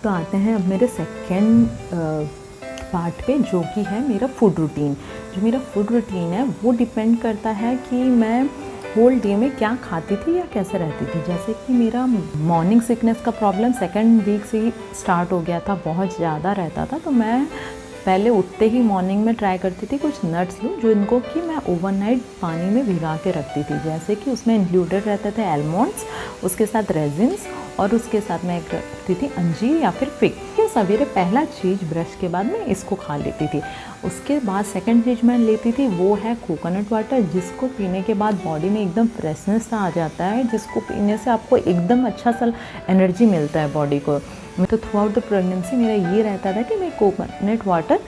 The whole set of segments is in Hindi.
तो आते हैं अब मेरे सेकेंड पार्ट पे, जो कि है मेरा फूड रूटीन। जो मेरा फूड रूटीन है वो डिपेंड करता है कि मैं होल डे में क्या खाती थी या कैसे रहती थी। जैसे कि मेरा मॉर्निंग सिकनेस का प्रॉब्लम सेकेंड वीक से ही स्टार्ट हो गया था, बहुत ज़्यादा रहता था। तो मैं पहले उठते ही मॉर्निंग में ट्राई करती थी कुछ नट्स लूँ, जो इनको कि मैं ओवरनाइट पानी में भिगा के रखती थी। जैसे कि उसमें इंक्लूडेड रहते थे आलमंड्स, उसके साथ रेजिन्स, और उसके साथ मैं एक रखती थी अंजीर या फिर फिग। ये सवेरे पहला चीज़ ब्रश के बाद मैं इसको खा लेती थी। उसके बाद सेकंड चीज़ मैं लेती थी वो है कोकोनट वाटर, जिसको पीने के बाद बॉडी में एकदम फ्रेशनेस सा आ जाता है, जिसको पीने से आपको एकदम अच्छा सा एनर्जी मिलता है बॉडी को। तो थ्रू आउट द प्रेगनेंसी मेरा ये रहता था कि मैं कोकोनट वाटर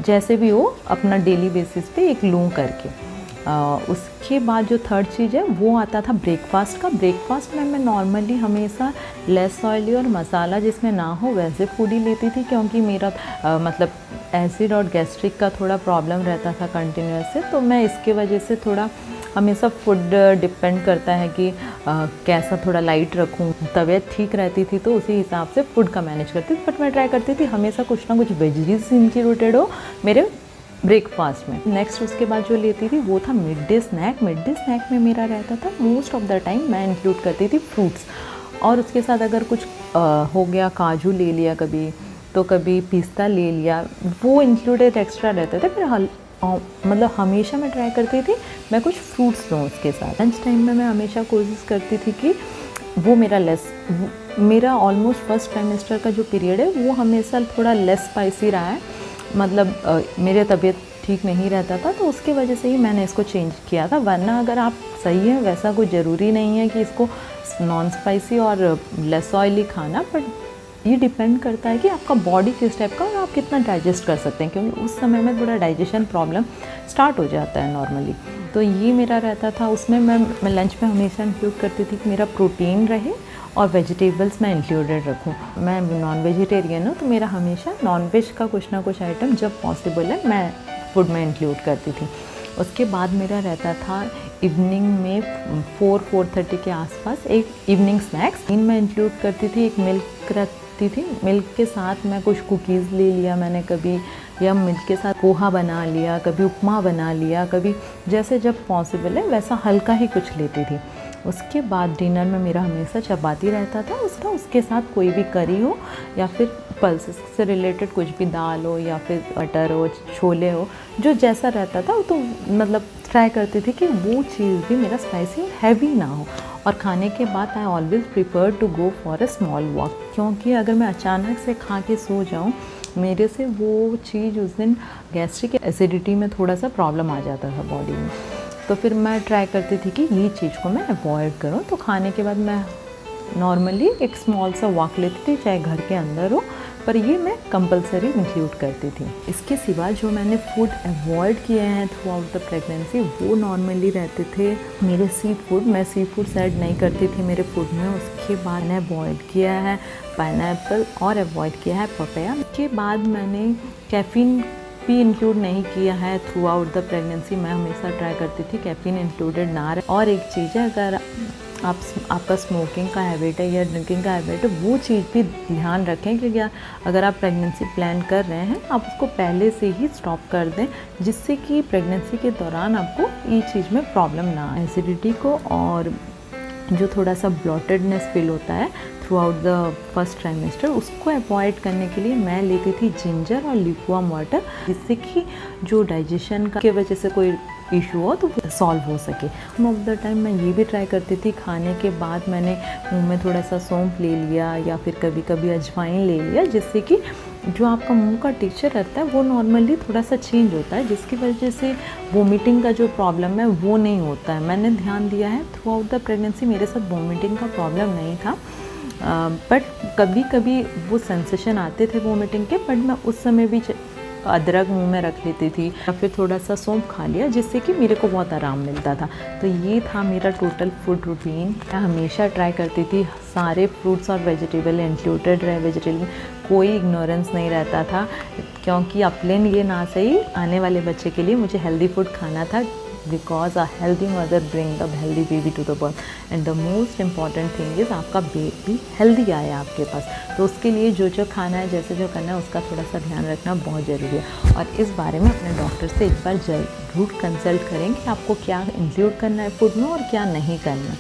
जैसे भी हो अपना डेली बेसिस पे एक लूँ करके। उसके बाद जो थर्ड चीज़ है वो आता था ब्रेकफास्ट का। ब्रेकफास्ट में मैं नॉर्मली हमेशा लेस ऑयली और मसाला जिसमें ना हो वैसे फूड ही लेती थी, क्योंकि मेरा मतलब एसिड और गैस्ट्रिक का थोड़ा प्रॉब्लम रहता था कंटिन्यूस से। तो मैं इसके वजह से थोड़ा हमेशा फूड डिपेंड करता है कि कैसा थोड़ा लाइट रखूँ। तबीयत ठीक रहती थी तो उसी हिसाब से फूड का मैनेज करती थी, बट मैं ट्राई करती थी हमेशा कुछ ना कुछ वेजीज इंक्लूडेड हो मेरे ब्रेकफास्ट में। नेक्स्ट उसके बाद जो लेती थी वो था mid day snack. Mid day snack में मेरा रहता था मोस्ट ऑफ द टाइम मैं इंक्लूड करती थी फ्रूट्स, और उसके साथ अगर कुछ हो गया काजू ले लिया कभी, तो कभी पिस्ता ले लिया, वो इंक्लूडेड एक्स्ट्रा रहते थे। फिर मतलब हमेशा मैं ट्राई करती थी मैं कुछ फ्रूट्स लूँ उसके साथ। लंच टाइम में मैं हमेशा कोशिश करती थी कि वो मेरा ऑलमोस्ट फर्स्ट ट्राइमेस्टर का जो पीरियड है वो हमेशा थोड़ा लेस स्पाइसी रहा है। मतलब मेरे तबीयत ठीक नहीं रहता था, तो उसकी वजह से ही मैंने इसको चेंज किया था। वरना अगर आप सही है वैसा कोई ज़रूरी नहीं है कि इसको नॉन स्पाइसी और लेस ऑयली खाना, बट ये डिपेंड करता है कि आपका बॉडी किस टाइप का और आप कितना डाइजेस्ट कर सकते हैं, क्योंकि उस समय में थोड़ा डाइजेशन प्रॉब्लम स्टार्ट हो जाता है नॉर्मली। तो ये मेरा रहता था। उसमें मैं लंच में हमेशा इंक्लूड करती थी कि मेरा प्रोटीन रहे और वेजिटेबल्स मैं इंक्लूडेड रखूँ। मैं नॉन वेजिटेरियन हूँ, तो मेरा हमेशा नॉन वेज का कुछ ना कुछ आइटम जब पॉसिबल है मैं फूड में इंक्लूड करती थी। उसके बाद मेरा रहता था इवनिंग में 4-4:30 के आसपास एक इवनिंग स्नैक्स। इन मैं इंक्लूड करती थी एक मिल्क रखती थी। मिल्क के साथ मैं कुछ कुकीज़ ले लिया मैंने कभी, या मिल्क के साथ पोहा बना लिया, कभी उपमा बना लिया, कभी जैसे जब पॉसिबल है वैसा हल्का ही कुछ लेती थी। उसके बाद डिनर में मेरा हमेशा चपाती रहता था। उसके साथ कोई भी करी हो या फिर पल्सेस से रिलेटेड कुछ भी दाल हो या फिर बटर हो, छोले हो, जो जैसा रहता था तो मतलब ट्राई करती थी कि वो चीज़ भी मेरा स्पाइसी और हैवी ना हो। और खाने के बाद I always prefer to go for a small walk, क्योंकि अगर मैं अचानक से खा के सो जाऊँ मेरे से वो चीज़ उस दिन गैस्ट्रिक एसिडिटी में थोड़ा सा प्रॉब्लम आ जाता था बॉडी में। तो फिर मैं ट्राई करती थी कि ये चीज़ को मैं अवॉइड करूँ। तो खाने के बाद मैं नॉर्मली एक स्मॉल सा वॉक लेती थी, चाहे घर के अंदर हो, पर ये मैं कंपलसरी इंक्लूड करती थी। इसके सिवा जो मैंने फूड अवॉइड किए हैं थ्रू आउट द प्रेगनेंसी वो नॉर्मली रहते थे मेरे सी फूड। मैं सी फूड ऐड नहीं करती थी मेरे फूड में। उसके बाद मैंने अवॉइड किया है पाइनएप्पल और अवॉइड किया है पपाया। उसके बाद मैंने कैफ़ीन भी इंक्लूड नहीं किया है थ्रू आउट द प्रेगनेंसी। मैं हमेशा ट्राई करती थी कैफ़ीन इंक्लूडेड ना रहे। और एक चीज़ है, अगर आपका स्मोकिंग का हैबिट है या ड्रिंकिंग का हैबिट है वो चीज़ भी ध्यान रखें, क्योंकि अगर आप प्रेगनेंसी प्लान कर रहे हैं आप उसको पहले से ही स्टॉप कर दें, जिससे कि प्रेगनेंसी के दौरान आपको ये चीज़ में प्रॉब्लम ना आए। एसिडिटी को और जो थोड़ा सा ब्लॉटेडनेस फील होता है through out the first trimester, उसको अवॉइड करने के लिए मैं लेती थी जिंजर और लिक्वाम वाटर, जिससे कि जो डाइजेशन के वजह से कोई इशू हो तो वो सॉल्व हो सके। मोस्ट ऑफ द टाइम मैं ये भी ट्राई करती थी खाने के बाद मैंने मुंह में थोड़ा सा सौंफ ले लिया या फिर कभी कभी अजवाइन ले लिया, जिससे कि जो आपका मुंह का टेक्सचर रहता है वो नॉर्मली थोड़ा सा चेंज होता है, जिसकी वजह से वोमिटिंग का जो प्रॉब्लम है वो नहीं होता है। मैंने ध्यान दिया है थ्रू आउट द प्रेगनेंसी मेरे साथ वोमिटिंग का प्रॉब्लम नहीं था, बट कभी कभी वो सेंसेशन आते थे वोमिटिंग के, बट मैं उस समय भी अदरक मुंह में रख लेती थी या फिर थोड़ा सा सौंफ खा लिया, जिससे कि मेरे को बहुत आराम मिलता था। तो ये था मेरा टोटल फूड रूटीन। मैं हमेशा ट्राई करती थी सारे फ्रूट्स और वेजिटेबल इंक्लूडेड रहे, वेजिटेबल कोई इग्नोरेंस नहीं रहता था, क्योंकि अपने लिए ना सही आने वाले बच्चे के लिए मुझे हेल्दी फूड खाना था, because a healthy mother bring the healthy baby to the world and the most important thing is आपका बेबी हेल्दी आए आपके पास। तो उसके लिए जो जो खाना है, जैसे जो करना है, उसका थोड़ा सा ध्यान रखना बहुत ज़रूरी है। और इस बारे में अपने डॉक्टर से एक बार ज़रूर कंसल्ट करें कि आपको क्या इंक्लूड करना है फूड में और क्या नहीं करना।